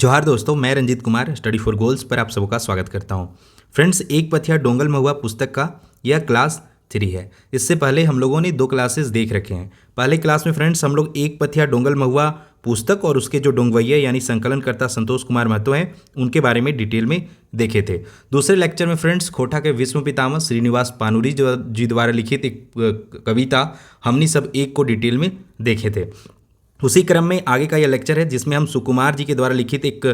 जोहार दोस्तों, मैं Ranjeet Kumar study for goals पर आप सबका स्वागत करता हूं। फ्रेंड्स, एक पथिया डोंगल महुआ पुस्तक का यह क्लास 3 है। इससे पहले हम लोगों ने 2 क्लासेस देख रखे हैं। पहले क्लास में फ्रेंड्स हम लोग एक पथिया डोंगल महुआ पुस्तक और उसके जो डोंगवैया यानी संकलनकर्ता संतोष कुमार महतो हैं उनके बारे में डिटेल में देखे थे। दूसरे लेक्चर में फ्रेंड्स खोटा के विश्व पितामह श्रीनिवास पानुरी जी द्वारा लिखित एक कविता हमनी सब एक को डिटेल में देखे थे। उसी क्रम में आगे का यह लेक्चर है जिसमें हम सुकुमार जी के द्वारा लिखित एक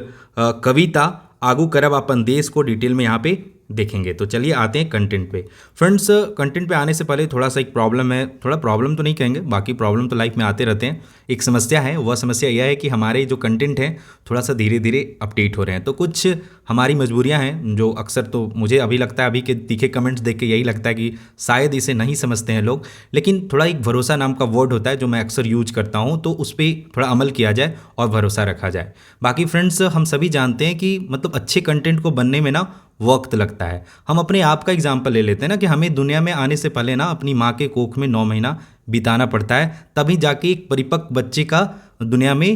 कविता आगू करब अपन देश को डिटेल में यहाँ पे देखेंगे। तो चलिए आते हैं कंटेंट पे। फ्रेंड्स, कंटेंट पे आने से पहले थोड़ा सा एक प्रॉब्लम है, थोड़ा प्रॉब्लम तो नहीं कहेंगे, बाकी प्रॉब्लम तो लाइफ में आते रहते हैं। एक समस्या है, वह समस्या यह है कि हमारे जो कंटेंट हैं थोड़ा सा धीरे धीरे अपडेट हो रहे हैं। तो कुछ हमारी मजबूरियां हैं जो अक्सर तो मुझे अभी लगता है, अभी के तीखे कमेंट्स देख के यही लगता है कि शायद इसे नहीं समझते हैं लोग, लेकिन थोड़ा एक भरोसा नाम का वर्ड होता है जो मैं अक्सर यूज करता हूँ, तो उस पर थोड़ा अमल किया जाए और भरोसा रखा जाए। बाकी फ्रेंड्स, हम सभी जानते हैं कि मतलब अच्छे कंटेंट को बनने में ना वक्त लगता है। हम अपने आप का एग्जाम्पल ले लेते हैं ना कि हमें दुनिया में आने से पहले ना अपनी माँ के कोख में 9 महीना बिताना पड़ता है, तभी जाके एक परिपक्व बच्चे का दुनिया में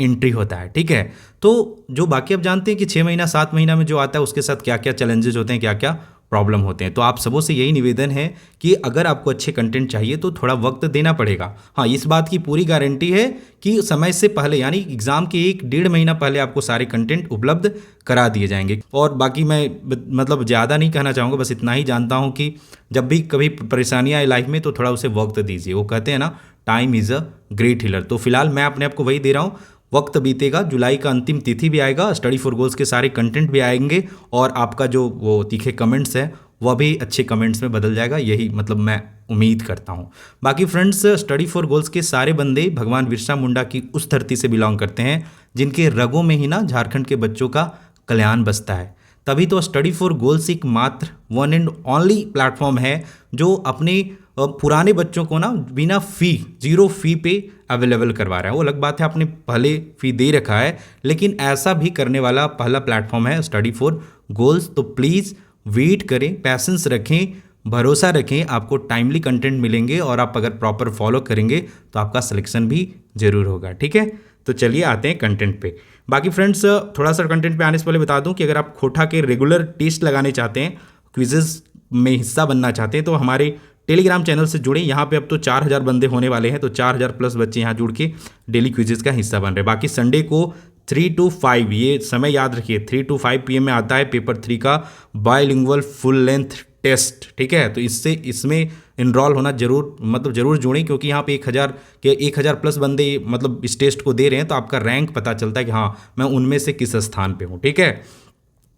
एंट्री होता है। ठीक है, तो जो बाकी आप जानते हैं कि 6 महीना 7 महीना में जो आता है उसके साथ क्या क्या चैलेंजेस होते हैं, क्या क्या प्रॉब्लम होते हैं। तो आप सबों से यही निवेदन है कि अगर आपको अच्छे कंटेंट चाहिए तो थोड़ा वक्त देना पड़ेगा। हाँ, इस बात की पूरी गारंटी है कि समय से पहले यानी एग्जाम के 1-1.5 महीना पहले आपको सारे कंटेंट उपलब्ध करा दिए जाएंगे। और बाकी मैं मतलब ज़्यादा नहीं कहना चाहूँगा, बस इतना ही जानता हूँ कि जब भी कभी परेशानियाँ आए लाइफ में तो थोड़ा उसे वक्त दीजिए। वो कहते हैं ना, time is a great healer. तो फिलहाल मैं अपने आप को वही दे रहा हूँ। वक्त बीतेगा, जुलाई का अंतिम तिथि भी आएगा, स्टडी फॉर गोल्स के सारे कंटेंट भी आएंगे और आपका जो वो तीखे कमेंट्स है वह भी अच्छे कमेंट्स में बदल जाएगा, यही मतलब मैं उम्मीद करता हूँ। बाकी फ्रेंड्स, स्टडी फॉर गोल्स के सारे बंदे भगवान बिरसा मुंडा की उस धरती से बिलोंग करते हैं जिनके रगों में ही ना झारखंड के बच्चों का कल्याण बसता है। तभी तो स्टडी फॉर गोल्स एक मात्र वन एंड ओनली प्लेटफॉर्म है जो अपने पुराने बच्चों को ना बिना फी, 0 फी पे अवेलेबल करवा रहा है। वो अलग बात है आपने पहले फी दे रखा है, लेकिन ऐसा भी करने वाला पहला प्लेटफॉर्म है स्टडी फॉर गोल्स। तो प्लीज़ वेट करें, पैसेंस रखें, भरोसा रखें, आपको टाइमली कंटेंट मिलेंगे और आप अगर प्रॉपर फॉलो करेंगे तो आपका सिलेक्शन भी जरूर होगा। ठीक है, तो चलिए आते हैं कंटेंट पे। बाकी फ्रेंड्स, थोड़ा सा कंटेंट पे आने से पहले बता दूं कि अगर आप खोटा के रेगुलर टेस्ट लगाने चाहते हैं, क्विजेज में हिस्सा बनना चाहते हैं, तो हमारे टेलीग्राम चैनल से जुड़े। यहाँ पे अब तो 4000 बंदे होने वाले हैं, तो 4000 प्लस बच्चे यहाँ जुड़ के डेली क्विजेज का हिस्सा बन रहे हैं। बाकी संडे को 3 to 5, ये समय याद रखिए, 3 to 5 PM में आता है पेपर 3 का बायलिंगुअल फुल लेंथ टेस्ट। ठीक है, तो इसमें इनरोल होना जरूर जुड़ें, क्योंकि यहाँ पे 1000 प्लस बंदे मतलब इस टेस्ट को दे रहे हैं, तो आपका रैंक पता चलता है कि हाँ मैं उनमें से किस स्थान पे हूँ। ठीक है,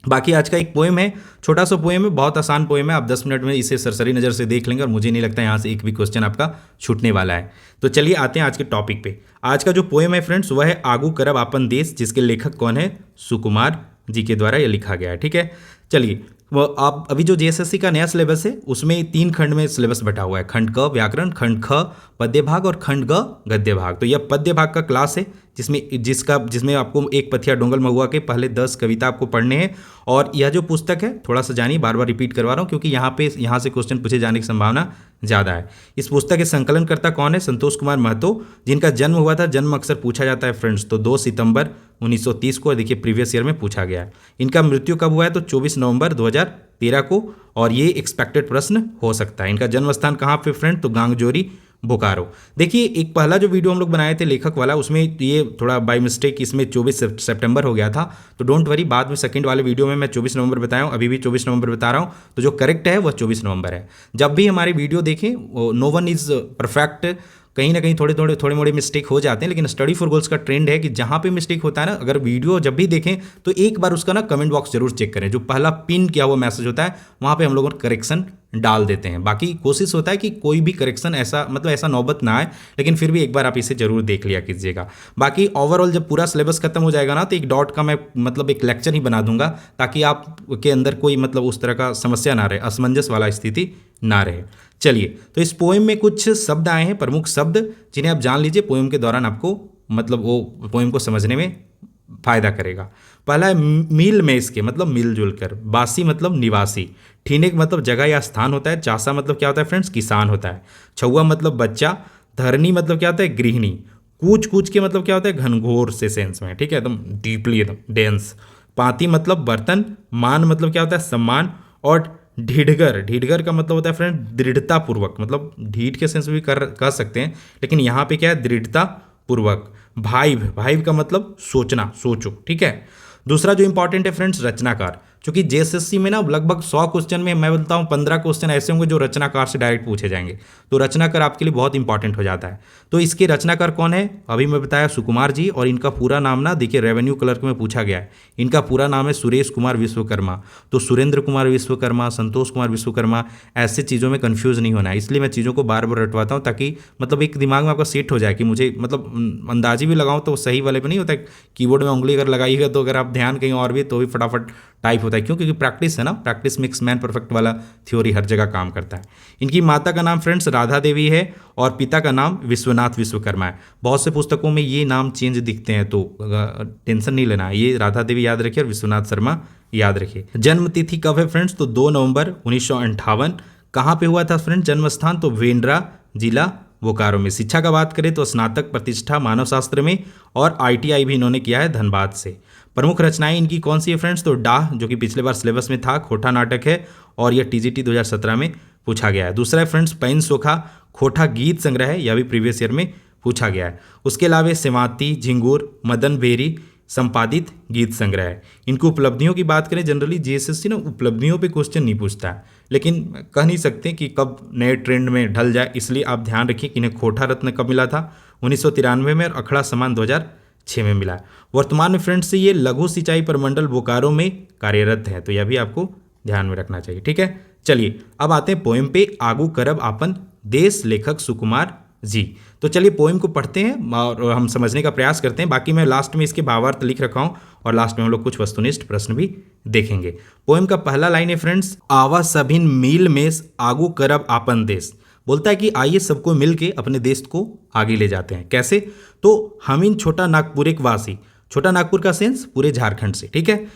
बाकी आज का एक पोएम है, छोटा सा पोएम है, बहुत आसान पोएम है। आप 10 मिनट में इसे सरसरी नज़र से देख लेंगे और मुझे नहीं लगता यहाँ से एक भी क्वेश्चन आपका छूटने वाला है। तो चलिए आते हैं आज के टॉपिक पे। आज का जो पोएम है फ्रेंड्स वह है आगू करब आपन देश, जिसके लेखक कौन है? सुकुमार जी के द्वारा यह लिखा गया है। ठीक है, चलिए वो आप अभी जो JSSC का नया सिलेबस है उसमें 3 खंड में सिलेबस बटा हुआ है। खंड क व्याकरण, खंड ख पद्य भाग और खंड ग गद्य भाग। तो यह पद्य भाग का क्लास है जिसमें आपको एक पथिया डोंगल महुआ के पहले 10 कविता आपको पढ़ने हैं। और यह जो पुस्तक है, थोड़ा सा जानिए, बार बार रिपीट करवा रहा हूँ क्योंकि यहाँ से क्वेश्चन पूछे जाने की संभावना ज़्यादा है। इस पुस्तक के संकलनकर्ता कौन है? संतोष कुमार महतो, जिनका जन्म हुआ था, जन्म अक्सर पूछा जाता है फ्रेंड्स, तो 2 सितंबर 1930 को, देखिए प्रीवियस ईयर में पूछा गया है। इनका मृत्यु कब हुआ है? तो 24 नवंबर 2013 को, और ये एक्सपेक्टेड प्रश्न हो सकता है। इनका जन्म स्थान कहाँ पे फ्रेंड? तो गांगजोरी, बोकारो। देखिए एक पहला जो वीडियो हम लोग बनाए थे लेखक वाला, उसमें ये थोड़ा बाय मिस्टेक इसमें 24 सितंबर हो गया था, तो डोंट वरी, बाद में सेकंड वाले वीडियो में मैं 24 नवंबर बताया हूँ, अभी भी 24 नवंबर बता रहा हूँ। तो जो करेक्ट है वह 24 नवंबर है। जब भी हमारी वीडियो देखें, नो वन इज़ परफेक्ट, कहीं ना कहीं थोड़े मोड़े मिस्टेक हो जाते हैं, लेकिन स्टडी फॉर गोल्स का ट्रेंड है कि जहाँ पे मिस्टेक होता है ना, अगर वीडियो जब भी देखें तो एक बार उसका ना कमेंट बॉक्स जरूर चेक करें। जो पहला पिन किया हुआ मैसेज होता है वहाँ पे हम लोग करेक्शन डाल देते हैं। बाकी कोशिश होता है कि कोई भी करेक्शन ऐसा नौबत ना आए, लेकिन फिर भी एक बार आप इसे जरूर देख लिया कीजिएगा। बाकी ओवरऑल जब पूरा सिलेबस खत्म हो जाएगा ना, तो एक डॉट का मैं एक लेक्चर ही बना दूंगा, ताकि आपके अंदर कोई उस तरह का समस्या ना रहे, असमंजस वाला स्थिति ना रहे। चलिए, तो इस पोएम में कुछ शब्द आए हैं, प्रमुख शब्द, जिन्हें आप जान लीजिए। पोएम के दौरान आपको वो पोएम को समझने में फायदा करेगा। पहला है मिल में, इसके मतलब मिलजुल कर। बासी मतलब निवासी। ठीनेक मतलब जगह या स्थान होता है। चासा मतलब क्या होता है फ्रेंड्स? किसान होता है। छुआ मतलब बच्चा। धरनी मतलब क्या होता है? गृहिणी। कूच कूच के मतलब क्या होता है, घनघोर से सेंस में, ठीक है, एकदम डीपली, एकदम डेंस। पाती मतलब बर्तन, मान मतलब क्या होता है, सम्मान। और ढीठगर, ढीठगर का मतलब होता है फ्रेंड दृढ़ता पूर्वक, मतलब ढीठ के सेंस में भी कह सकते हैं, लेकिन यहाँ पे क्या है, दृढ़ता पूर्वक। भाइव, भाइव का मतलब सोचना, सोचो, ठीक है। दूसरा जो इंपॉर्टेंट है फ्रेंड्स, रचनाकार। क्योंकि जेएसएससी में ना लगभग 100 क्वेश्चन में मैं बोलता हूँ 15 क्वेश्चन ऐसे होंगे जो रचनाकार से डायरेक्ट पूछे जाएंगे, तो रचनाकार आपके लिए बहुत इंपॉर्टेंट हो जाता है। तो इसके रचनाकार कौन है, अभी मैं बताया सुकुमार जी, और इनका पूरा नाम ना देखिए रेवेन्यू क्लर्क में पूछा गया है, इनका पूरा नाम है सुरेश कुमार विश्वकर्मा। तो सुरेंद्र कुमार विश्वकर्मा, संतोष कुमार विश्वकर्मा, ऐसे चीज़ों में कंफ्यूज नहीं होना है, इसलिए मैं चीज़ों को बार बार रटवाता हूँ ताकि मतलब एक दिमाग में आपका सेट हो जाए कि मुझे मतलब अंदाजी भी लगाऊँ तो सही वाले पे नहीं होता, कीबोर्ड में उंगली अगर लगाइएगा तो अगर आप ध्यान कहीं और भी तो भी फटाफट टाइप होता है, क्यों, क्योंकि प्रैक्टिस है ना, प्रैक्टिस मेक्स मैन परफेक्ट वाला थ्योरी हर जगह काम करता है। इनकी माता का नाम फ्रेंड्स राधा देवी है और पिता का नाम विश्वनाथ विश्वकर्मा है। बहुत से पुस्तकों में ये नाम चेंज दिखते हैं तो टेंशन नहीं लेना है, ये राधा देवी याद रखिए और विश्वनाथ शर्मा याद रखिए। जन्म तिथि कब है फ्रेंड्स, तो 2 नवंबर 1958। कहाँ पे हुआ था फ्रेंड्स जन्म स्थान, तो वेंड्रा जिला बोकारो में। शिक्षा का बात करें तो स्नातक प्रतिष्ठा मानव शास्त्र में और आईटीआई भी इन्होंने किया है धनबाद से। प्रमुख रचनाएं इनकी कौन सी है फ्रेंड्स, तो डाह जो कि पिछले बार सिलेबस में था, खोटा नाटक है और यह टीजीटी 2017 में पूछा गया है। दूसरा है फ्रेंड्स पैन सोखा, खोटा गीत संग्रह है, यह भी प्रीवियस ईयर में पूछा गया है। उसके अलावा सेवाती झिंगुर मदन बेरी संपादित गीत संग्रह है। इनको उपलब्धियों की बात करें, जनरली जेएसएससी ना उपलब्धियों पे क्वेश्चन नहीं पूछता है, लेकिन कह नहीं सकते कि कब नए ट्रेंड में ढल जाए, इसलिए आप ध्यान रखिए कि इन्हें खोटा रत्न कब मिला था, 1993 में, और अखड़ा सम्मान 2006 में मिला है। वर्तमान में फ्रेंड्स से ये लघु सिंचाई प्रमंडल बोकारो में कार्यरत है, तो यह भी आपको ध्यान में रखना चाहिए, ठीक है। चलिए अब आते हैं पोएम पे, आगू करब आपन देश, लेखक सुकुमार जी। तो चलिए पोएम को पढ़ते हैं और हम समझने का प्रयास करते हैं, बाकी मैं लास्ट में इसके भावार्थ लिख रखा हूँ और लास्ट में हम लोग कुछ वस्तुनिष्ठ प्रश्न भी देखेंगे। पोएम का पहला लाइन है फ्रेंड्स, आवा सभिन मील मेस आगू करब आपन देश। बोलता है कि आइए सबको मिल के अपने देश को आगे ले जाते हैं। कैसे, तो हमिन छोटा नागपुर एक वासी, छोटा नागपुर का सेंस पूरे झारखंड से, ठीक है।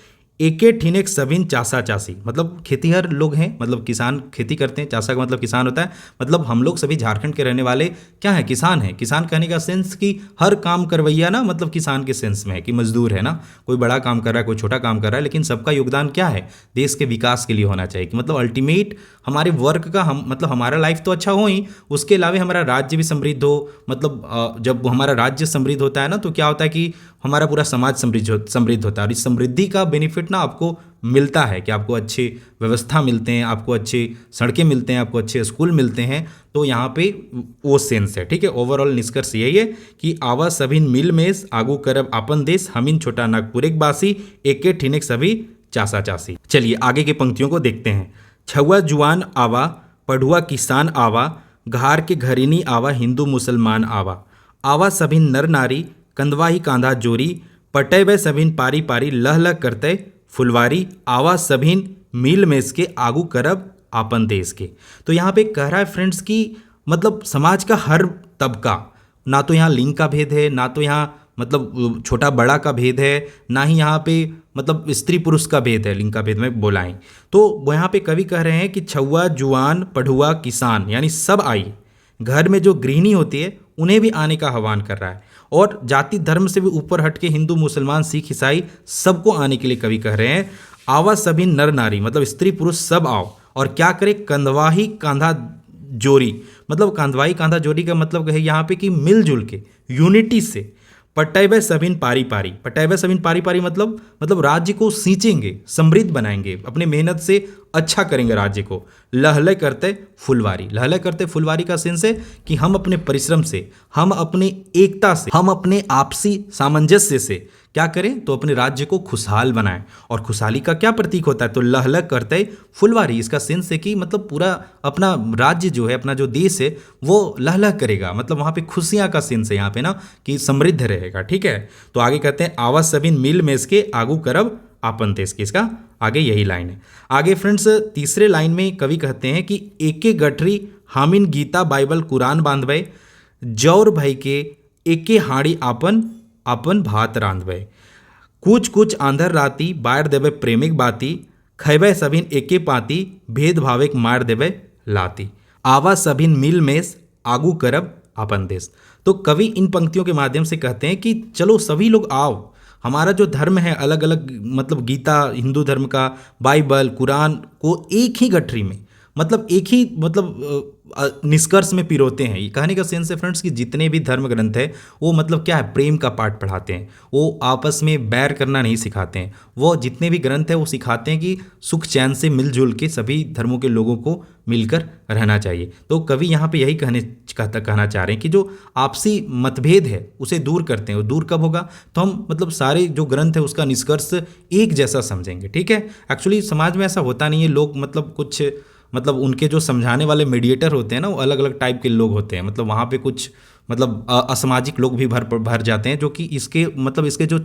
एके ठिनेक सभिन चासा चासी, मतलब खेतीहर लोग हैं, मतलब किसान खेती करते हैं, चासा का मतलब किसान होता है, मतलब हम लोग सभी झारखंड के रहने वाले क्या है, किसान हैं। किसान कहने का सेंस कि हर काम करवैया ना, मतलब किसान के सेंस में है कि मजदूर है ना, कोई बड़ा काम कर रहा है, कोई छोटा काम कर रहा है, लेकिन सबका योगदान क्या है, देश के विकास के लिए होना चाहिए, कि मतलब अल्टीमेट हमारे वर्क का हम मतलब हमारा लाइफ तो अच्छा हो ही, उसके अलावा हमारा राज्य भी समृद्ध हो। मतलब जब हमारा राज्य समृद्ध होता है ना, तो क्या होता है कि हमारा पूरा समाज समृद्ध होता है, और इस समृद्धि का बेनिफिट ना आपको मिलता है कि आपको अच्छे व्यवस्था मिलते हैं, आपको अच्छे सड़कें मिलते हैं, आपको अच्छे स्कूल मिलते हैं। तो यहाँ पे वो सेंस है, ठीक है। ओवरऑल निष्कर्ष यही है कि आवा सभिन मिल मेस आगू करब आपन देश, हमिन छोटा नागपुर एक बासी, एके ठिनेक सभी चासा चासी। चलिए आगे की पंक्तियों को देखते हैं। छुआ जुआन आवा, पढ़ुआ किसान आवा, घार के घरिनी आवा, हिंदू मुसलमान आवा, आवा सभिन नर नारी, कंधवा ही कांधा जोरी, पटय व सभिन पारी पारी, लह लह करते फुलवारी, आवा सभिन मील मेस के आगू करब आपन देश के। तो यहाँ पे कह रहा है फ्रेंड्स कि मतलब समाज का हर तबका, ना तो यहाँ लिंग का भेद है, ना तो यहाँ मतलब छोटा बड़ा का भेद है, ना ही यहाँ पे मतलब स्त्री पुरुष का भेद है, लिंग का भेद में बोलाएं। तो वो यहाँ पे कवि कह रहे हैं कि छुआ जुआन पढ़ुआ किसान, यानी सब आइए, घर में जो गृहिणी होती है उन्हें भी आने का आह्वान कर रहा है, और जाति धर्म से भी ऊपर हट के हिंदू मुसलमान सिख ईसाई सबको आने के लिए कवि कह रहे हैं। आवा सभी नर नारी, मतलब स्त्री पुरुष सब आओ, और क्या करे, कंधवाही कांधा जोरी, मतलब कांधवाई कांधा जोरी का मतलब है यहाँ पे कि मिलजुल के यूनिटी से, पटैबे सभिन पारी पारी, पटैबे सभिन पारी पारी मतलब राज्य को सींचेंगे, समृद्ध बनाएंगे, अपने मेहनत से अच्छा करेंगे राज्य को। लहले करते फुलवारी, लहले करते फुलवारी का सेंस है कि हम अपने परिश्रम से, हम अपनी एकता से, हम अपने आपसी सामंजस्य से क्या करें, तो अपने राज्य को खुशहाल बनाएं। और खुशहाली का क्या प्रतीक होता है, तो लहलह करते फुलवारी, इसका सेंस है कि मतलब पूरा अपना राज्य जो है, अपना जो देश है वो लहलह करेगा, मतलब वहाँ पे खुशियाँ का सेंस है यहाँ पे ना, कि समृद्ध रहेगा, ठीक है। तो आगे कहते हैं आवा सभिन मिल मेस के आगू करब आपन देश के, इसका आगे यही लाइन है। आगे फ्रेंड्स तीसरे लाइन में कवि कहते हैं कि एके गठरी हामिन गीता बाइबल कुरान बांधवे, जौर भई के एके हाड़ी आपन आपन भात रांधवे, कुछ कुछ आंधर राती बार देवे प्रेमिक बाती, खैबे सभिन एके पाती भेद भावेक मार देवे लाती, आवा सभिन मिल मेस आगू करब आपन देश। तो कवि इन पंक्तियों के माध्यम से कहते हैं कि चलो सभी लोग आओ, हमारा जो धर्म है अलग अलग, मतलब गीता हिंदू धर्म का, बाइबल कुरान को एक ही गठरी में, मतलब एक ही मतलब निष्कर्ष में पिरोते हैं। ये कहने का सेंस है फ्रेंड्स कि जितने भी धर्म ग्रंथ है वो मतलब क्या है, प्रेम का पाठ पढ़ाते हैं, वो आपस में बैर करना नहीं सिखाते हैं। वो जितने भी ग्रंथ है वो सिखाते हैं कि सुख चैन से मिलजुल के सभी धर्मों के लोगों को मिलकर रहना चाहिए। तो कवि यहाँ पे यही कहना चाह रहे हैं कि जो आपसी मतभेद है उसे दूर करते हैं। वो दूर कब होगा, तो हम मतलब सारे जो ग्रंथ है उसका निष्कर्ष एक जैसा समझेंगे। ठीक है, एक्चुअली समाज में ऐसा होता नहीं है, लोग मतलब कुछ मतलब उनके जो समझाने वाले मीडिएटर होते हैं ना, वो अलग अलग टाइप के लोग होते हैं। मतलब वहाँ पे कुछ मतलब असामाजिक लोग भी भर जाते हैं, जो कि इसके मतलब इसके जो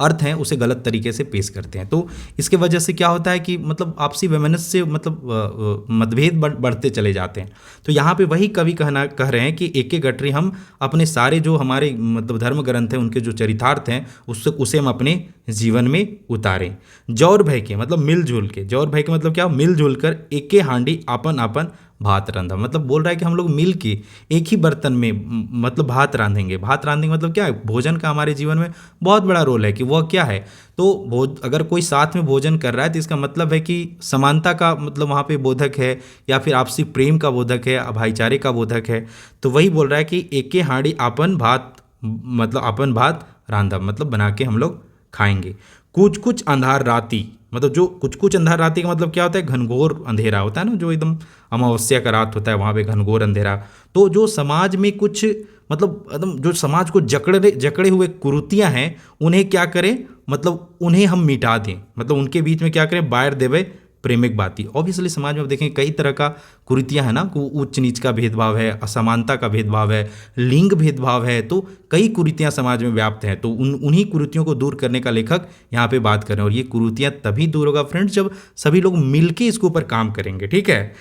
अर्थ हैं उसे गलत तरीके से पेश करते हैं। तो इसके वजह से क्या होता है कि मतलब आपसी वैमनस्य से मतलब मतभेद बढ़ते चले जाते हैं। तो यहाँ पे वही कवि कह रहे हैं कि एक एक गठरी हम अपने सारे जो हमारे मतलब धर्म ग्रंथ हैं उनके जो चरितार्थ हैं उसे हम अपने जीवन में उतारें। जौर भय के मतलब मिलजुल के, जौर भय के मतलब क्या, मिलजुल कर एके हांडी आपन आपन भात रंधा। मतलब बोल रहा है कि हम लोग मिल के एक ही बर्तन में मतलब भात रांधेंगे। भात रांधेंगे मतलब क्या है, भोजन का हमारे जीवन में बहुत बड़ा रोल है कि वह क्या है। तो अगर कोई साथ में भोजन कर रहा है तो इसका मतलब है कि समानता का मतलब वहाँ पे बोधक है, या फिर आपसी प्रेम का बोधक है, भाईचारे का बोधक है। तो वही बोल रहा है कि एके हांडी आपन भात, मतलब अपन भात रांधा मतलब बना के हम लोग खाएंगे। कुछ कुछ अंधार राती, मतलब जो कुछ कुछ अंधार राती का मतलब क्या होता है, घनघोर अंधेरा होता है ना, जो एकदम अमावस्या का रात होता है वहाँ पे घनघोर अंधेरा। तो जो समाज में कुछ मतलब एकदम जो समाज को जकड़े हुए कुरीतियाँ हैं उन्हें क्या करें, मतलब उन्हें हम मिटा दें, मतलब उनके बीच में क्या करें, बायर देवे प्रेमिक बाती। ऑब्वियसली समाज में आप देखें कई तरह का कुरीतियाँ है ना, उच्च नीच का भेदभाव है, असमानता का भेदभाव है, लिंग भेदभाव है। तो कई कुरीतियाँ समाज में व्याप्त हैं। तो उन्हीं कुरीतियों को दूर करने का लेखक यहाँ पे बात कर रहे हैं। और ये कुरीतियाँ तभी दूर होगा फ्रेंड्स जब सभी लोग मिलके इसके ऊपर काम करेंगे। ठीक है,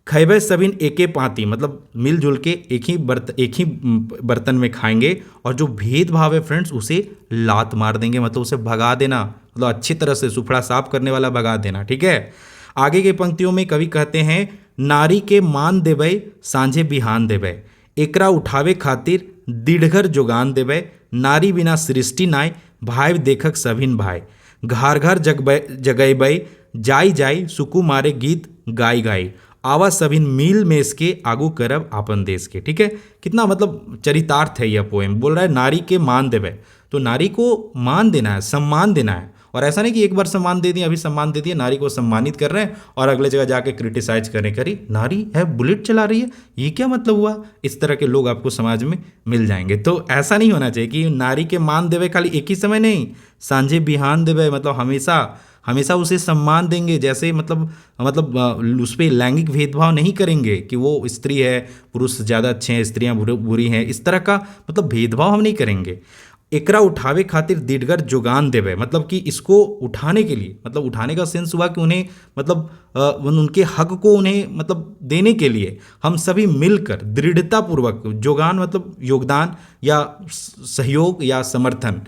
खैबे सबिन एके पाती मतलब मिलजुल के एक ही बर्तन में खाएंगे, और जो भेदभाव है फ्रेंड्स उसे लात मार देंगे, मतलब उसे भगा देना, मतलब अच्छी तरह से सुफड़ा साफ करने वाला भगा देना। ठीक है, आगे के पंक्तियों में कवि कहते हैं, नारी के मान देबै सांझे बिहान देबै, एकरा उठावे खातिर दृढ़गर जोगान देबै, नारी बिना सृष्टि नाय भाई देखक सभिन भाई, घर घर जगैबै जाई जाई सुकुमारे गीत गाई गाई, आवा सभिन मील मेस के आगू करब आपन देश के। ठीक है, कितना मतलब चरितार्थ है यह पोएम। बोल रहा है नारी के मान देवे, तो नारी को मान देना है, सम्मान देना है। और ऐसा नहीं कि एक बार सम्मान दे दिया, अभी सम्मान दे दिया, नारी को सम्मानित कर रहे हैं और अगले जगह जाके क्रिटिसाइज करने करी, नारी है बुलेट चला रही है, ये क्या मतलब हुआ। इस तरह के लोग आपको समाज में मिल जाएंगे। तो ऐसा नहीं होना चाहिए कि नारी के मान देवे खाली एक ही समय नहीं, सांझे बिहान देवे मतलब हमेशा हमेशा उसे सम्मान देंगे। जैसे मतलब उस पर लैंगिक भेदभाव नहीं करेंगे कि वो स्त्री है, पुरुष ज़्यादा अच्छे हैं, स्त्रियां बुरी हैं, इस तरह का मतलब भेदभाव हम नहीं करेंगे। एकरा उठावे खातिर दृढ़गर जोगान देवे, मतलब कि इसको उठाने के लिए, मतलब उठाने का सेंस हुआ कि उन्हें मतलब उनके हक को उन्हें मतलब देने के लिए हम सभी मिलकर दृढ़तापूर्वक, जोगान मतलब योगदान या सहयोग या समर्थन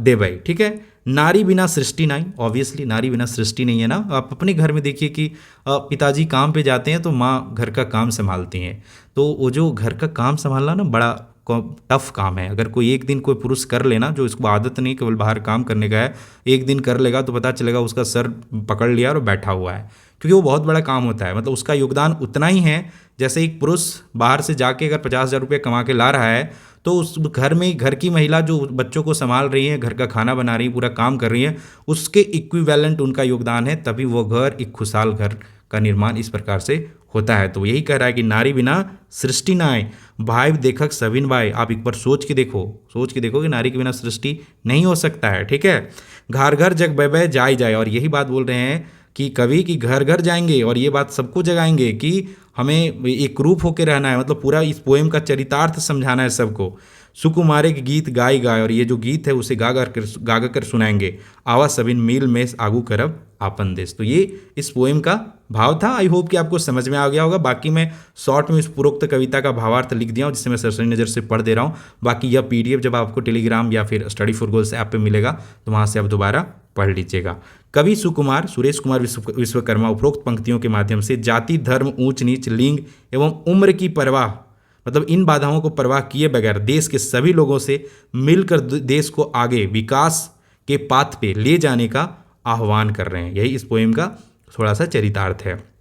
देवे। ठीक है, नारी बिना सृष्टि नहीं, ऑब्वियसली नारी बिना सृष्टि नहीं है ना। आप अपने घर में देखिए कि पिताजी काम पे जाते हैं तो माँ घर का काम संभालती हैं। तो वो जो घर का काम संभालना ना बड़ा टफ काम है। अगर कोई एक दिन कोई पुरुष कर लेना, जो इसको आदत नहीं केवल बाहर काम करने का है, एक दिन कर लेगा तो पता चलेगा उसका सर पकड़ लिया और बैठा हुआ है, क्योंकि वो बहुत बड़ा काम होता है। मतलब उसका योगदान उतना ही है जैसे एक पुरुष बाहर से जाके अगर 50,000 रुपये कमा के ला रहा है, तो उस घर में घर की महिला जो बच्चों को संभाल रही है, घर का खाना बना रही है, पूरा काम कर रही है, उसके इक्विवेलेंट उनका योगदान है, तभी वो घर एक खुशहाल घर का निर्माण इस प्रकार से होता है। तो यही कह रहा है कि नारी बिना सृष्टि ना आए, भाई देखक सविन भाई। आप एक बार सोच के देखो कि नारी के बिना सृष्टि नहीं हो सकता है। ठीक है, घर घर जग बह जाए जाए, और यही बात बोल रहे हैं कि कवि की घर घर जाएंगे और ये बात सबको जगाएंगे कि हमें एक रूप होकर रहना है। मतलब पूरा इस पोएम का चरितार्थ समझाना है सबको। सुकुमारे के गीत गाय गाय, और ये जो गीत है उसे गा कर सुनाएंगे। आवा सबिन मील मेस आगू करब आपन देश। तो ये इस पोएम का भाव था। आई होप कि आपको समझ में आ गया होगा। बाकी मैं शॉर्ट में इस पूर्वोक्त कविता का भावार्थ लिख दिया हूँ, जिससे मैं सरसरी नज़र से पढ़ दे रहा हूँ। बाकी यह PDF जब आपको टेलीग्राम या फिर स्टडी फॉर गोल्स ऐप पे मिलेगा तो वहाँ से आप दोबारा पढ़ लीजिएगा। कवि सुकुमार सुरेश कुमार विश्वकर्मा उपरोक्त पंक्तियों के माध्यम से जाति, धर्म, ऊंच नीच, लिंग एवं उम्र की परवाह मतलब इन बाधाओं को परवाह किए बगैर देश के सभी लोगों से मिलकर देश को आगे विकास के पाथ पे ले जाने का आह्वान कर रहे हैं। यही इस पोएम का थोड़ा सा चरितार्थ है।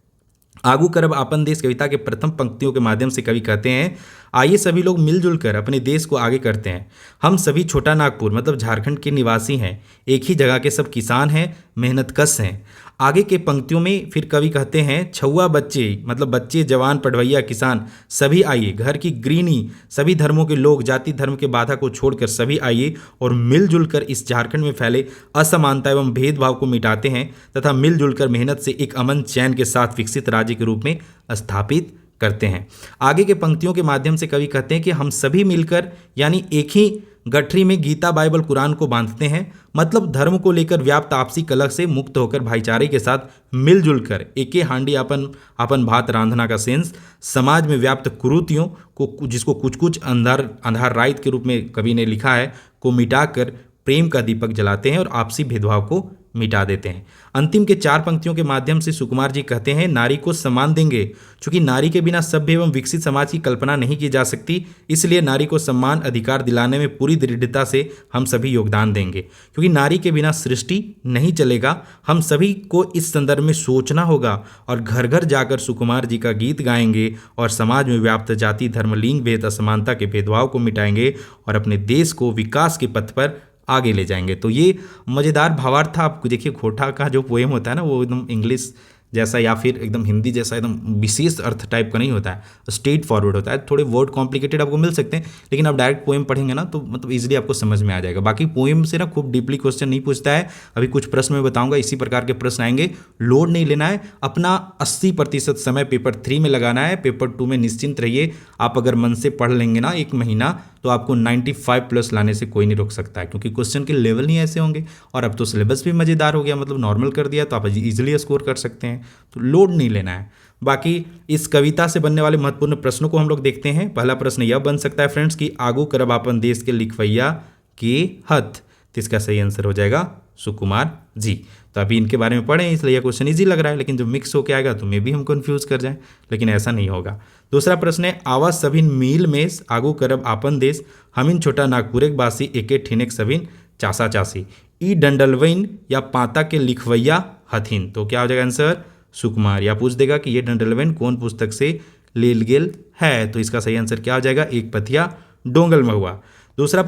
आगू करब आपन देश कविता के प्रथम पंक्तियों के माध्यम से कवि कहते हैं, आइए सभी लोग मिलजुल कर अपने देश को आगे करते हैं। हम सभी छोटा नागपुर मतलब झारखंड के निवासी हैं, एक ही जगह के सब किसान हैं, मेहनतकश हैं। आगे के पंक्तियों में फिर कवि कहते हैं, छुआ बच्चे मतलब बच्चे, जवान, पढ़वैया, किसान सभी आइए, घर की गृहिणी, सभी धर्मों के लोग, जाति धर्म के बाधा को छोड़कर सभी आइए और मिलजुल कर इस झारखंड में फैले असमानता एवं भेदभाव को मिटाते हैं तथा मिलजुल कर मेहनत से एक अमन चैन के साथ विकसित राज्य के रूप में स्थापित करते हैं। आगे के पंक्तियों के माध्यम से कवि कहते हैं कि हम सभी मिलकर यानी एक ही गठरी में गीता, बाइबल, कुरान को बांधते हैं, मतलब धर्म को लेकर व्याप्त आपसी कलह से मुक्त होकर भाईचारे के साथ मिलजुल कर एके हांडी अपन भात रांधना का सेंस समाज में व्याप्त कुरीतियों को, जिसको कुछ कुछ अंधार रात के रूप में कवि ने लिखा है, को मिटाकर प्रेम का दीपक जलाते हैं और आपसी भेदभाव को मिटा देते हैं। अंतिम के 4 पंक्तियों के माध्यम से सुकुमार जी कहते हैं, नारी को सम्मान देंगे, क्योंकि नारी के बिना सभ्य एवं विकसित समाज की कल्पना नहीं की जा सकती, इसलिए नारी को सम्मान अधिकार दिलाने में पूरी दृढ़ता से हम सभी योगदान देंगे, क्योंकि नारी के बिना सृष्टि नहीं चलेगा। हम सभी को इस संदर्भ में सोचना होगा और घर घर जाकर सुकुमार जी का गीत गाएंगे और समाज में व्याप्त जाति, धर्म, लिंग भेद, असमानता के भेदभाव को मिटाएंगे और अपने देश को विकास के पथ पर आगे ले जाएंगे। तो ये मज़ेदार भावार्थ था। आपको देखिए, खोटा का जो पोएम होता है ना, वो एकदम इंग्लिश जैसा या फिर एकदम हिंदी जैसा एकदम विशेष अर्थ टाइप का नहीं होता है, स्ट्रेट फॉरवर्ड होता है। थोड़े वर्ड कॉम्प्लिकेटेड आपको मिल सकते हैं, लेकिन आप डायरेक्ट पोएम पढ़ेंगे ना तो मतलब इजीली आपको समझ में आ जाएगा। बाकी पोएम से ना खूब डीपली क्वेश्चन नहीं पूछता है। अभी कुछ प्रश्न मैं बताऊंगा, इसी प्रकार के प्रश्न आएंगे। लोड नहीं लेना है, अपना 80% समय पेपर 3 में लगाना है। पेपर 2 में निश्चिंत रहिए, आप अगर मन से पढ़ लेंगे ना 1 महीना तो आपको 95+ लाने से कोई नहीं रोक सकता है, क्योंकि क्वेश्चन के लेवल ही ऐसे होंगे। और अब तो सिलेबस भी मज़ेदार हो गया, मतलब नॉर्मल कर दिया, तो आप इजीली स्कोर कर सकते हैं। तो लोड नहीं लेना है। बाकी इस कविता से बनने वाले महत्वपूर्ण प्रश्नों को हम लोग देखते हैं। पहला प्रश्न यह बन सकता है फ्रेंड्स कि आगू करब आपन देश के लिखवैया के हथ, तो इसका सही आंसर हो जाएगा सुकुमार जी। तो अभी इनके बारे में पढ़ें, इसलिए यह क्वेश्चन इजी लग रहा है, लेकिन जब मिक्स होकर आएगा तो मे भी हम कंफ्यूज कर जाएं, लेकिन ऐसा नहीं होगा। दूसरा प्रश्न है, आवाज सभिन मील में आगू करब आपन देश, हमिन छोटा नागपुरेक बासी एके ठिनेक सभिन चासा चासी, ई डंडलवइन या पाता के लिखवैया हथिन। तो क्या हो जाएगा आंसर? सुकुमार। या पूछ देगा कि ये डंडलवइन कौन पुस्तक से लेल गेल है, तो इसका सही आंसर क्या हो जाएगा? एक पथिया डोंगल महुआ। तीसरा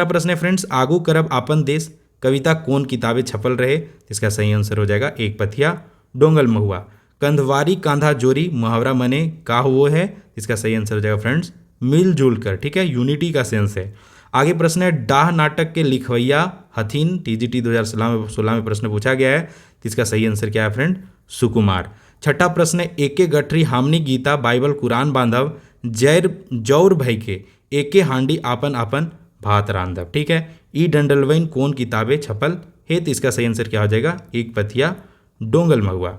प्रश्न है फ्रेंड्स, आगू करब आपन देश कविता कौन किताबें छपल रहे, इसका सही आंसर हो जाएगा एक पथिया डोंगल महुआ। कंधवारी कांधा जोरी मुहावरा मने का वो है, इसका सही आंसर हो जाएगा फ्रेंड्स मिलजुल कर। ठीक है, यूनिटी का सेंस है। आगे प्रश्न है, डाह नाटक के लिखवैया हथिन, टीजीटी 2016 में प्रश्न पूछा गया है, तो इसका सही आंसर क्या है फ्रेंड? सुकुमार। छठा प्रश्न है, एके गठरी हामनी गीता बाइबल कुरान बांधव जौर भई के एके हांडी आपन आपन भात रांधव। ठीक है, ई डंडलवइन कौन किताबें छपल है, तो इसका सही आंसर क्या हो जाएगा? एक पथिया डोंगल महुआ।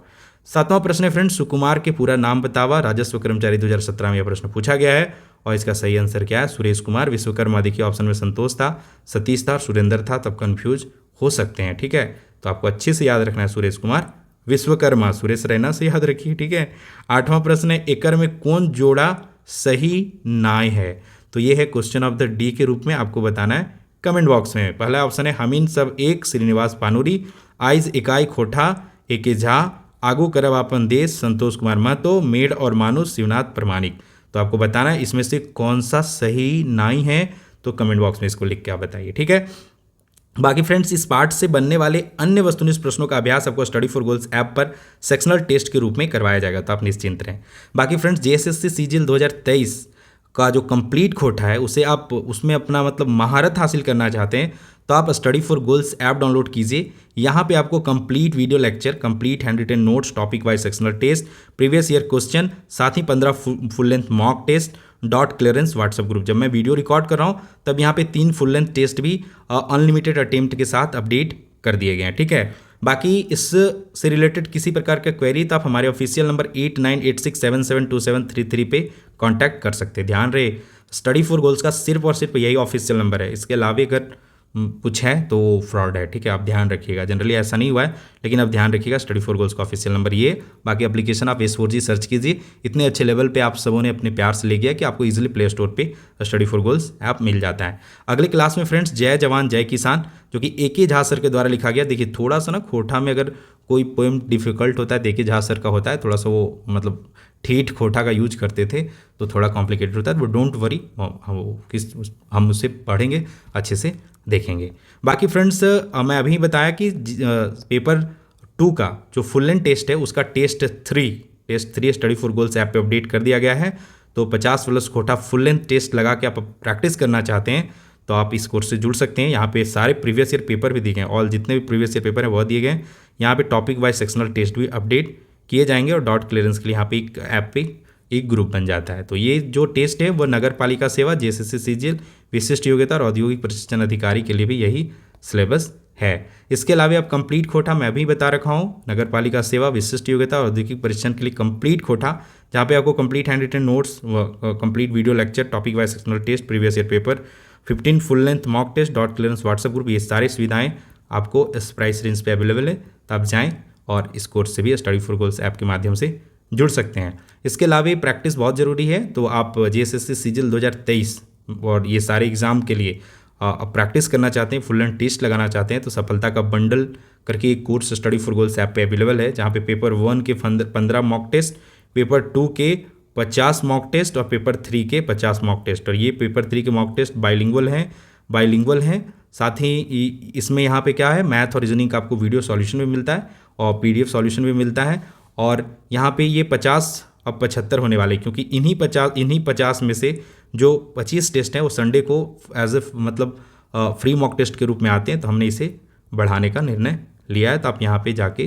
सातवां प्रश्न है फ्रेंड्स, सुकुमार के पूरा नाम बतावा, राजस्व कर्मचारी 2017 में यह प्रश्न पूछा गया है, और इसका सही आंसर क्या है? सुरेश कुमार विश्वकर्मा। देखिए ऑप्शन में संतोष था, सतीश था, सुरेंद्र था, तब कंफ्यूज हो सकते हैं। ठीक है, तो आपको अच्छे से याद रखना है सुरेश कुमार विश्वकर्मा, सुरेश रैना से याद रखिए। ठीक है। आठवां प्रश्न है, एकर में कौन जोड़ा सही नाय है, तो ये है क्वेश्चन ऑफ द डी के रूप में आपको बताना है कमेंट बॉक्स में। पहला ऑप्शन है, हमीन सब एक श्रीनिवास पानुरी, आइज इकाई खोठा एके झा, आगू करब आपन देश संतोष कुमार महतो, मेड और मानुष शिवनाथ प्रमाणिक। तो आपको बताना है इसमें से कौन सा सही नाई है, तो कमेंट बॉक्स में इसको लिख के आप बताइए। ठीक है। बाकी फ्रेंड्स, इस पार्ट से बनने वाले अन्य वस्तुनिष्ठ प्रश्नों का अभ्यास आपको स्टडी फॉर गोल्स ऐप पर सेक्शनल टेस्ट के रूप में करवाया जाएगा, तो आप निश्चिंत रहें। बाकी फ्रेंड्स, जेएसएससी सीजीएल 2023 का जो कंप्लीट खोटा है, उसे आप उसमें अपना मतलब महारत हासिल करना चाहते हैं, तो आप study for goals app download कीजिए। यहाँ पे आपको complete video lecture, complete hand written notes, topic wise sectional test, previous year question, साथ ही 15 full length mock test, doubt clearance WhatsApp group. जब मैं वीडियो रिकॉर्ड कर रहा हूँ तब यहाँ पे 3 फुल लेंथ टेस्ट भी अनलिमिटेड अटेम्प्ट के साथ अपडेट कर दिए गए हैं। ठीक है। बाकी इससे रिलेटेड किसी प्रकार का क्वेरी तो आप हमारे ऑफिशियल नंबर 8986772733 पे कांटेक्ट कर सकते हैं। ध्यान रहे, स्टडी फॉर गोल्स का सिर्फ और सिर्फ यही ऑफिशियल नंबर है। इसके अलावा अगर कुछ है तो फ्रॉड है, ठीक है, आप ध्यान रखिएगा। जनरली ऐसा नहीं हुआ है, लेकिन आप ध्यान रखिएगा। स्टडी फॉर गोल्स का ऑफिशियल नंबर ये। बाकी एप्लीकेशन आप S4G सर्च कीजिए। इतने अच्छे लेवल पे आप सबों ने अपने प्यार से ले गया कि आपको इजीली प्ले स्टोर पे स्टडी फॉर गोल्स ऐप मिल जाता है। अगले क्लास में फ्रेंड्स जय जवान जय किसान, जो कि AK झा सर के द्वारा लिखा गया। देखिए थोड़ा सा ना खोटा में अगर कोई पोएम डिफिकल्ट होता है तो AK झा सर का होता है, थोड़ा सा वो मतलब ठीठ खोटा का यूज करते थे तो थोड़ा कॉम्प्लिकेटेड होता है। वो डोंट वरी, हम उससे पढ़ेंगे, अच्छे से देखेंगे। बाकी फ्रेंड्स मैं अभी बताया कि पेपर 2 का जो फुल लेंथ टेस्ट है उसका test 3 study for goals app पे अपडेट कर दिया गया है। तो 50 प्लस खोटा फुल लेंथ टेस्ट लगा के आप प्रैक्टिस करना चाहते हैं तो आप इस कोर्स से जुड़ सकते हैं। यहाँ पे सारे प्रीवियस ईयर पेपर भी दिए गए हैं, ऑल जितने भी प्रीवियस ईयर पेपर हैं वह दिए गए हैं। यहाँ पे टॉपिक वाइज सेक्शनल टेस्ट भी अपडेट किए जाएंगे और डॉट क्लियरेंस के लिए यहाँ पे एक ऐप पे एक ग्रुप बन जाता है। तो ये जो टेस्ट है वह नगर पालिका सेवा, JSS CGL, विशिष्ट योग्यता और औद्योगिक प्रशिक्षण अधिकारी के लिए भी यही सिलेबस है। इसके अलावा आप कंप्लीट खोटा मैं भी बता रखा हूँ, नगर पालिका सेवा, विशिष्ट योग्यता और औद्योगिक प्रशिक्षण के लिए कंप्लीट खोटा, जहाँ पे आपको complete hand written notes, complete video lecture, topic wise sectional test, previous year paper, 15 full length mock test, doubt clearance WhatsApp group, ये सारी सुविधाएं आपको इस प्राइस रेंज पे अवेलेबल है। तो आप जाएँ और इस कोर्स से भी स्टडी फॉर गोल्स ऐप के माध्यम से जुड़ सकते हैं। इसके अलावा प्रैक्टिस बहुत ज़रूरी है, तो आप JSS CGL 2023 और ये सारे एग्ज़ाम के लिए अब प्रैक्टिस करना चाहते हैं, फुल एंड टेस्ट लगाना चाहते हैं तो सफलता का बंडल करके एक course study for goals app पे अवेलेबल है, जहाँ पे पेपर 1 के 15 मॉक टेस्ट, पेपर 2 के 50 मॉक टेस्ट और पेपर 3 के 50 मॉक टेस्ट। और ये पेपर 3 के मॉक टेस्ट बाइलिंगुअल हैं। साथ ही इसमें यहाँ पे क्या है, मैथ और रीजनिंग का आपको वीडियो सॉल्यूशन भी मिलता है और PDF सॉल्यूशन भी मिलता है। और यहाँ पे ये 50 अब 75 होने वाले, क्योंकि इन्हीं 50 में से जो 25 टेस्ट हैं वो संडे को एज ए मतलब फ्री मॉक टेस्ट के रूप में आते हैं, तो हमने इसे बढ़ाने का निर्णय लिया है। तो आप यहाँ पे जाके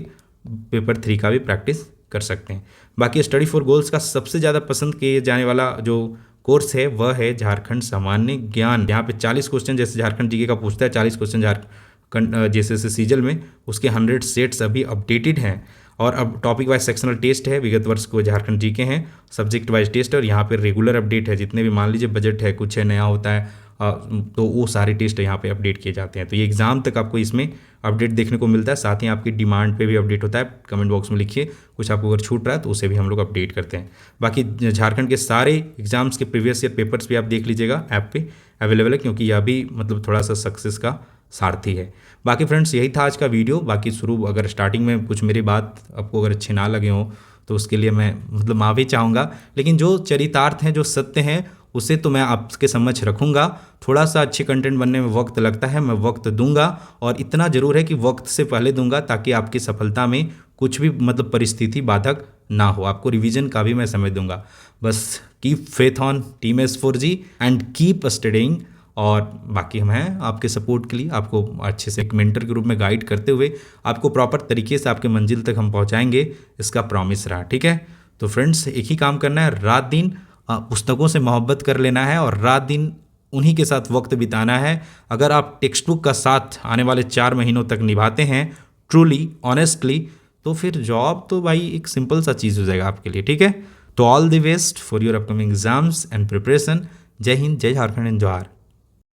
पेपर 3 का भी प्रैक्टिस कर सकते हैं। बाकी स्टडी फॉर गोल्स का सबसे ज़्यादा पसंद किए जाने वाला जो कोर्स है वह है झारखंड सामान्य ज्ञान। यहाँ पे 40 क्वेश्चन, जैसे झारखंड GK का पूछता है 40 क्वेश्चन झारखंड JSS CGL में, उसके 100 सेट्स अभी अपडेटेड हैं। और अब टॉपिक वाइज सेक्शनल टेस्ट है, विगत वर्ष को झारखंड GK हैं, सब्जेक्ट वाइज टेस्ट है और यहाँ पे रेगुलर अपडेट है। जितने भी मान लीजिए बजट है, कुछ है नया होता है तो वो सारे टेस्ट यहाँ पे अपडेट किए जाते हैं। तो ये एग्ज़ाम तक आपको इसमें अपडेट देखने को मिलता है। साथ ही आपकी डिमांड पे भी अपडेट होता है। कमेंट बॉक्स में लिखिए, कुछ आपको अगर छूट रहा है तो उसे भी हम लोग अपडेट करते हैं। बाकी झारखंड के सारे एग्जाम्स के प्रीवियस ईयर पेपर्स भी आप देख लीजिएगा, ऐप पे अवेलेबल है, क्योंकि यह भी मतलब थोड़ा सा सक्सेस का सारथी है। बाकी फ्रेंड्स यही था आज का वीडियो। बाकी अगर स्टार्टिंग में कुछ मेरी बात आपको अगर अच्छे ना लगे हों तो उसके लिए मैं मतलब माफ़ी चाहूँगा, लेकिन जो चरितार्थ हैं, जो सत्य हैं, उसे तो मैं आपके समक्ष रखूँगा। थोड़ा सा अच्छे कंटेंट बनने में वक्त लगता है, मैं वक्त दूंगा और इतना ज़रूर है कि वक्त से पहले दूंगा, ताकि आपकी सफलता में कुछ भी मतलब परिस्थिति बाधक ना हो। आपको रिवीजन का भी मैं समय दूंगा। बस keep faith on team S4G and keep studying. और बाकी हम हैं आपके सपोर्ट के लिए, आपको अच्छे से एक मेंटर के रूप में गाइड करते हुए आपको प्रॉपर तरीके से आपके मंजिल तक हम पहुंचाएंगे, इसका प्रॉमिस रहा। ठीक है, तो फ्रेंड्स एक ही काम करना है, रात दिन पुस्तकों से मोहब्बत कर लेना है और रात दिन उन्हीं के साथ वक्त बिताना है। अगर आप टेक्स्ट बुक का साथ आने वाले 4 महीनों तक निभाते हैं ट्रूली ऑनेस्टली, तो फिर जॉब तो भाई एक सिंपल सा चीज़ हो जाएगा आपके लिए। ठीक है, तो all the best for your upcoming exams and preparation. जय हिंद, जय झारखंड एंड जोहार।